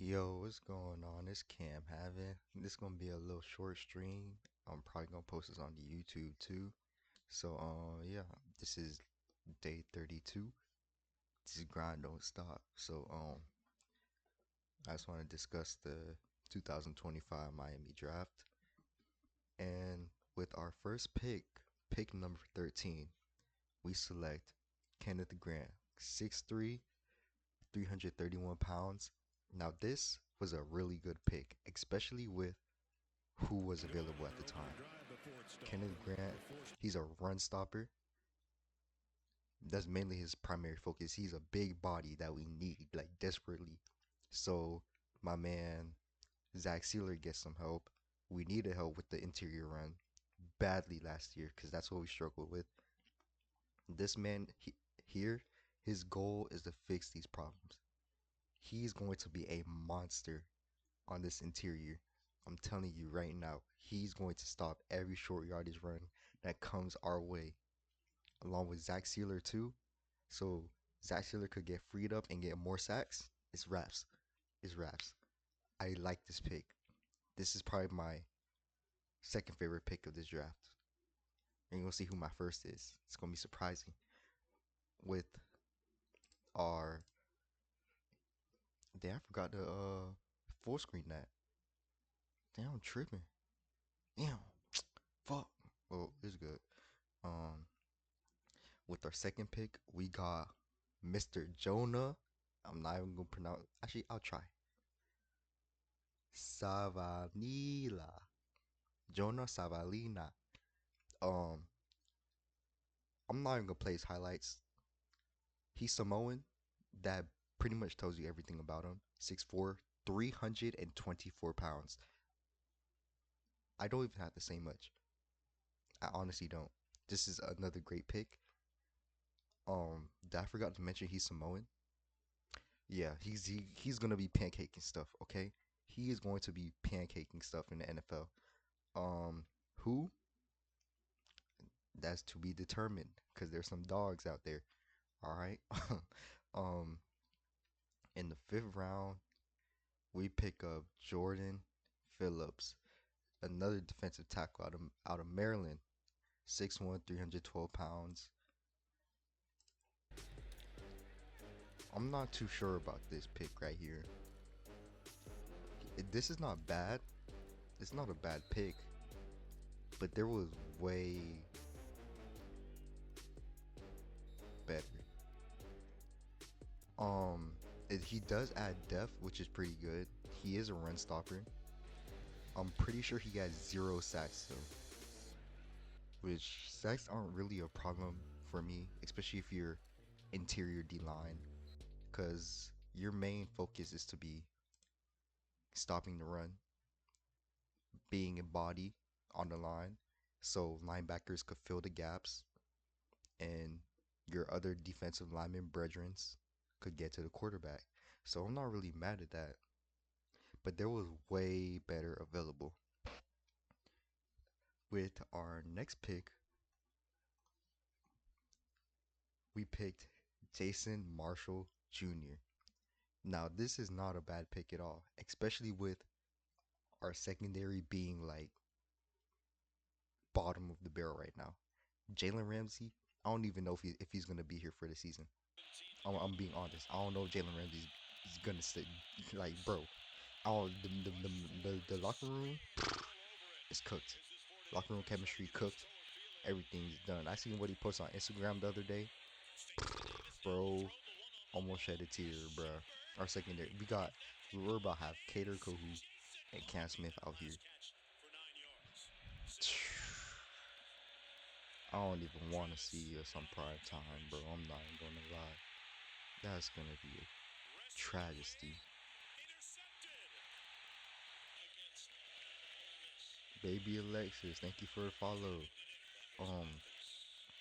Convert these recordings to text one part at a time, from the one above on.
Yo, what's going on? It's Cam Having. This gonna be a little short stream. I'm probably gonna post this on the YouTube too. So, yeah, this is day 32. This grind don't stop. So, I just want to discuss the 2025 Miami draft. And with our first pick number 13, we select Kenneth Grant, 6'3", 331 pounds. Now, this was a really good pick, especially with who was available at the time. Kenneth Grant, he's a run stopper. That's mainly his primary focus. He's a big body that we need, like desperately. So my man Zach Sealer gets some help. We needed help with the interior run badly last year because that's what we struggled with. This man here, his goal is to fix these problems. He's going to be a monster on this interior. I'm telling you right now, he's going to stop every short yardage run that comes our way, along with Zach Sealer too. So Zach Sealer could get freed up and get more sacks. It's wraps. It's wraps. I like this pick. This is probably my second favorite pick of this draft. And you're gonna see who my first is. It's gonna be surprising. With our damn, I forgot to full screen that. Damn, I'm tripping. Damn. Fuck. Well, it's good. Um, with our second pick, we got Mr. Jonah. I'm not even gonna pronounce. Actually, I'll try. Savanila. Jonah Savalina. Um, I'm not even gonna play his highlights. He's Samoan. That pretty much tells you everything about him. 6'4", 324 pounds. I don't even have to say much. I honestly don't. This is another great pick. I forgot to mention he's Samoan. Yeah, he's gonna be pancaking stuff. Okay, he is going to be pancaking stuff in the NFL. Who? That's to be determined because there's some dogs out there. All right. um, in the fifth round, we pick up Jordan Phillips, another defensive tackle out of Maryland, 6'1", 312 pounds. I'm not too sure about this pick right here. This is not bad. It's not a bad pick, but there was way better. Um, he does add depth, which is pretty good. He is a run stopper. I'm pretty sure he got 0 sacks though, which sacks aren't really a problem for me, especially if you're interior D line, because your main focus is to be stopping the run, being a body on the line, so linebackers could fill the gaps, and your other defensive lineman brethrens could get to the quarterback. So I'm not really mad at that. But there was way better available. With our next pick, we picked Jason Marshall Jr. Now, this is not a bad pick at all, especially with our secondary being like bottom of the barrel right now. Jalen Ramsey, I don't even know if he's gonna be here for the season. I'm being honest. I don't know if Jalen Ramsey is gonna stay. Like, bro, I don't, the locker room is cooked. Locker room chemistry cooked. Everything's done. I seen what he posted on Instagram the other day. Bro, almost shed a tear, bro. Our secondary, we were about to have Cater Kohu and Cam Smith out here. I don't even want to see us on prime time, bro. I'm not even gonna lie. That's gonna be a tragedy. Baby Alexis, thank you for the follow. Um,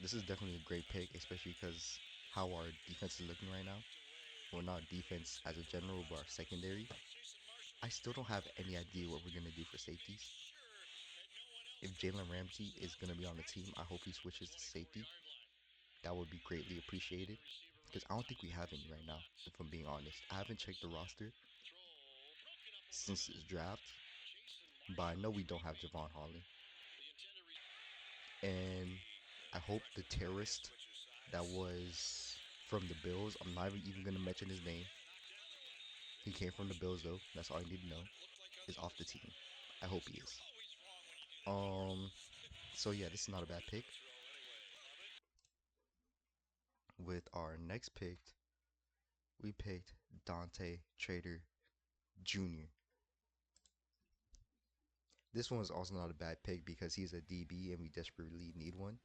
this is definitely a great pick, especially because how our defense is looking right now. Well, not defense as a general, but our secondary. I still don't have any idea what we're gonna do for safeties. If Jalen Ramsey is gonna be on the team, I hope he switches to safety. That would be greatly appreciated. Because I don't think we have any right now, if I'm being honest. I haven't checked the roster, since this draft. But I know we don't have Javon Holland. And I hope the terrorist that was from the Bills, I'm not even going to mention his name. He came from the Bills, though. That's all I need to know. Is off the team. I hope he is. So yeah, this is not a bad pick. With our next pick, we picked Dante Trader Jr. This one was also not a bad pick because he's a DB and we desperately need one.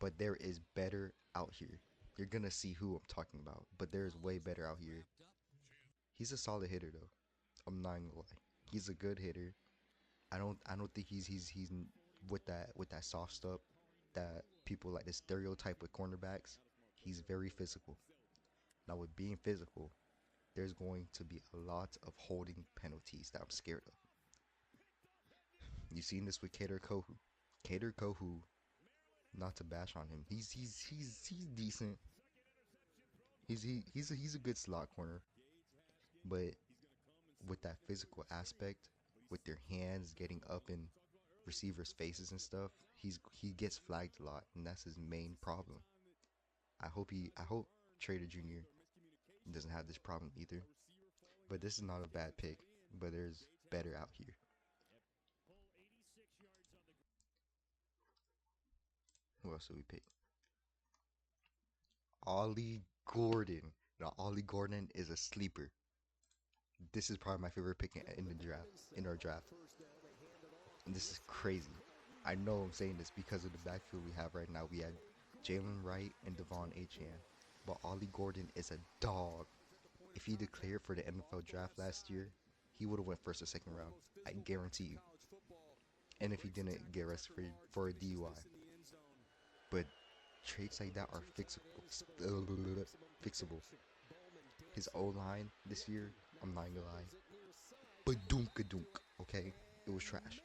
But there is better out here. You're gonna see who I'm talking about. But there's way better out here. He's a solid hitter though. I'm not gonna lie. He's a good hitter. I don't think he's with that soft stuff that people like the stereotype with cornerbacks. He's very physical. Now with being physical, there's going to be a lot of holding penalties that I'm scared of. You've seen this with Kader Kohu. Kader Kohu, not to bash on him, he's decent. He's a good slot corner, but with that physical aspect, with their hands getting up in receivers' faces and stuff, he gets flagged a lot, and that's his main problem. I hope Trader Jr. doesn't have this problem either. But this is not a bad pick, but there's better out here. Who else did we pick? Ollie Gordon. Now Ollie Gordon is a sleeper. This is probably my favorite pick in the draft, in our draft. And this is crazy. I know I'm saying this because of the backfield we have right now. We had Jalen Wright and Devon Achane. But Ollie Gordon is a dog. If he declared for the NFL draft last year, he would have went first or second round. I guarantee you. And if he didn't get arrested for a DUI. But traits like that are fixable. His O-line this year, I'm not gonna lie, but dunk, okay? It was trash.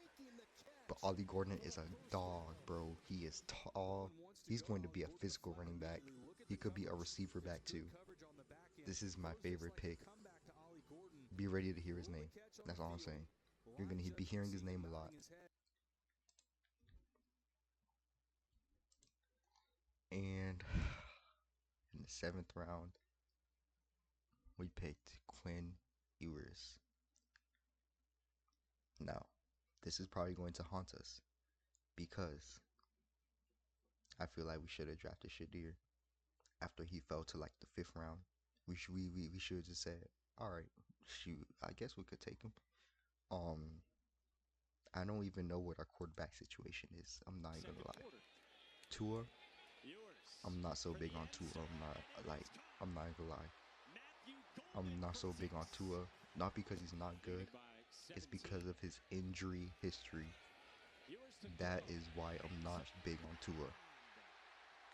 But Ollie Gordon is a dog, bro. He is tall. He's going to be a physical running back. He could be a receiver back too. This is my favorite pick. Be ready to hear his name. That's all I'm saying. You're going to be hearing his name a lot. And in the 7th round, we picked Quinn Ewers. Now, this is probably going to haunt us because I feel like we should have drafted Shadir after he fell to like the 5th round. We should have just said, all right, shoot, I guess we could take him. I don't even know what our quarterback situation is. I'm not even gonna lie. Tua, I'm not so big on Tua. I'm not gonna lie. I'm not so big on Tua. Not because he's not good. It's because of his injury history. That is why I'm not big on Tua.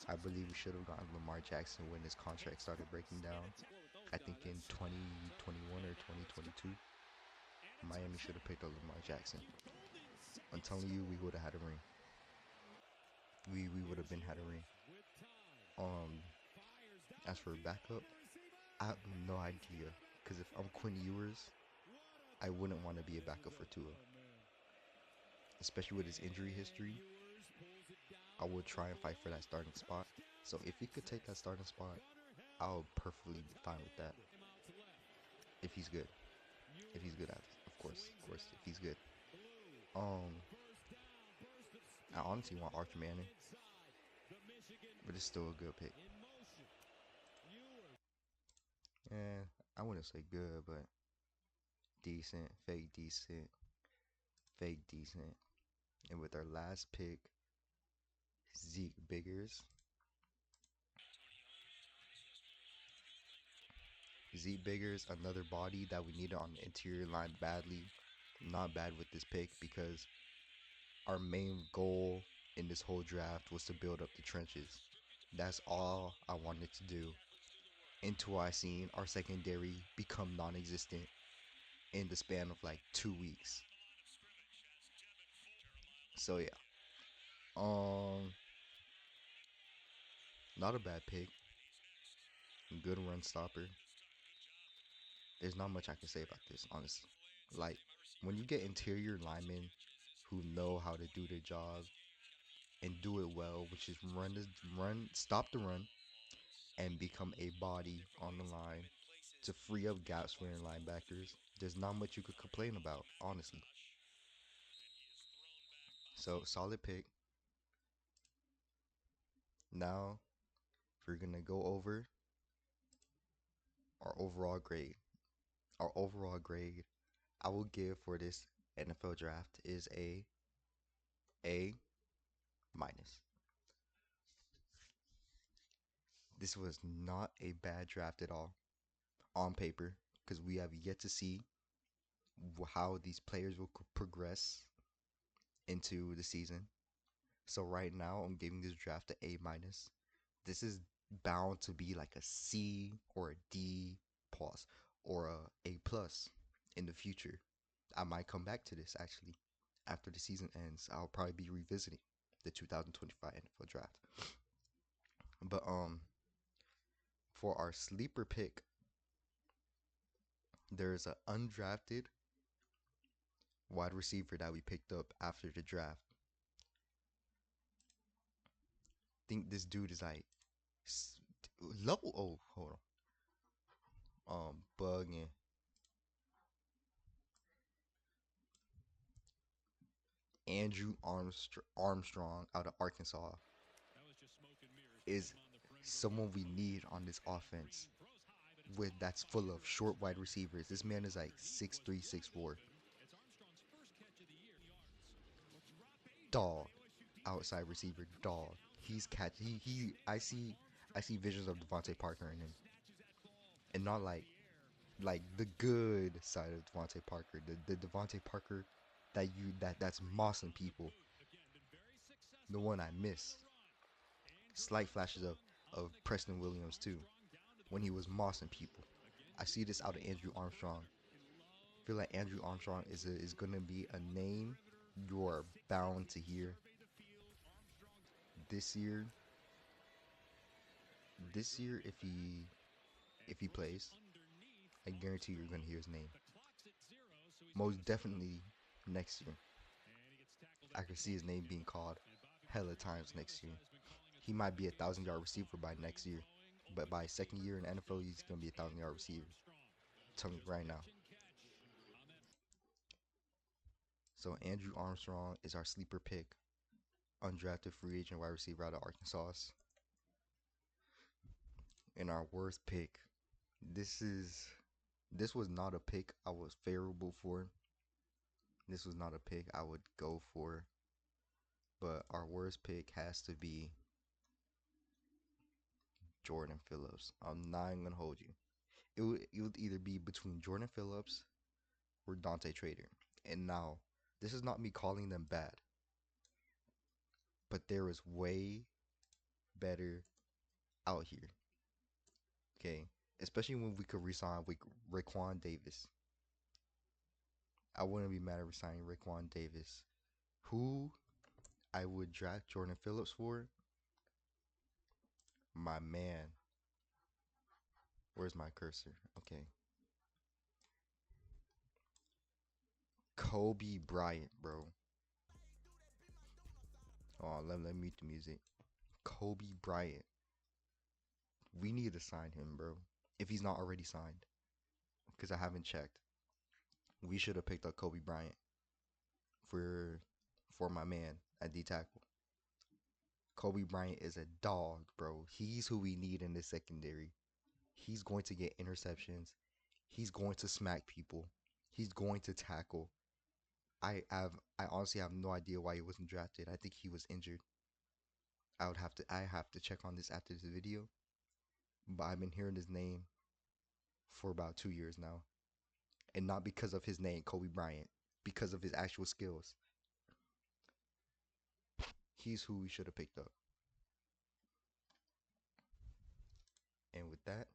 I believe we should have gotten Lamar Jackson when his contract started breaking down. I think in 2021 or 2022. Miami should have picked up Lamar Jackson. I'm telling you, we would have had a ring. We would have had a ring. As for backup, I have no idea. Because if I'm Quinn Ewers, I wouldn't want to be a backup for Tua. Especially with his injury history, I would try and fight for that starting spot. So if he could take that starting spot, I'll perfectly be fine with that. If he's good. If he's good at it. Of course, if he's good. I honestly want Arch Manning. But it's still a good pick. I wouldn't say good, but decent, fake decent, fake decent. And with our last pick, Zeke Biggers. Zeke Biggers, another body that we needed on the interior line badly. Not bad with this pick because our main goal in this whole draft was to build up the trenches. That's all I wanted to do. Until I seen our secondary become non-existent in the span of like 2 weeks. So yeah. Not a bad pick. Good run stopper. There's not much I can say about this, honestly. Like when you get interior linemen who know how to do their job and do it well, which is stop the run, and become a body on the line to free up gaps for your linebackers. There's not much you could complain about, honestly. So solid pick. Now we're gonna go over our overall grade. Our overall grade I will give for this NFL draft is A minus. This was not a bad draft at all on paper because we have yet to see how these players will progress into the season. So right now I'm giving this draft an A minus. This is bound to be like a C or a D plus or a plus in the future. I might come back to this actually after the season ends. I'll probably be revisiting the 2025 NFL draft. But for our sleeper pick, there's an undrafted wide receiver that we picked up after the draft. I think this dude is like level. Oh, hold on. Bugging. Andrew Armstrong out of Arkansas is someone we need on this offense with that's full of short wide receivers. This man is like 6'3", 6'4". Dog. Outside receiver dog. He's catch he I see visions of Devontae Parker in him. And not like the good side of Devontae Parker. The Devontae Parker that's mossing people. The one I miss. Slight flashes of Preston Williams too, when he was mossing people. I see this out of Andrew Armstrong. I feel like Andrew Armstrong is gonna be a name you are bound to hear this year. This year, if he plays, I guarantee you're gonna hear his name. Most definitely next year. I can see his name being called hella times next year. He might be 1,000 yard receiver by next year, but by second year in the NFL, he's gonna be 1,000 yard receiver. I'm telling you right now. So Andrew Armstrong is our sleeper pick, undrafted free agent wide receiver out of Arkansas. And our worst pick, this is this was not a pick I was favorable for. This was not a pick I would go for. But our worst pick has to be Jordan Phillips. I'm not even gonna hold you. It would either be between Jordan Phillips or Dante Trader. And now, this is not me calling them bad, but there is way better out here. Okay, especially when we could resign with Raekwon Davis. I wouldn't be mad at resigning Raekwon Davis. Who I would draft Jordan Phillips for? My man. Where's my cursor? Okay. Kobe Bryant, bro. Oh, let me mute the music. Kobe Bryant. We need to sign him, bro. If he's not already signed. Because I haven't checked. We should have picked up Kobe Bryant for my man at D tackle. Kobe Bryant is a dog, bro. He's who we need in this secondary. He's going to get interceptions. He's going to smack people. He's going to tackle. I honestly have no idea why he wasn't drafted. I think he was injured. I have to check on this after this video. But I've been hearing his name for about 2 years now. And not because of his name, Kobe Bryant, because of his actual skills. He's who we should have picked up. And with that,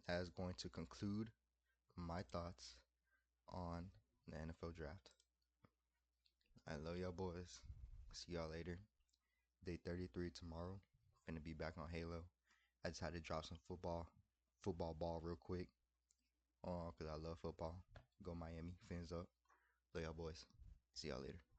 that is going to conclude my thoughts on the NFL draft. I love y'all boys. See y'all later. Day 33 tomorrow. Finna be back on Halo. I just had to drop some football ball real quick. Cause I love football. Go Miami, fins up. Love y'all boys. See y'all later.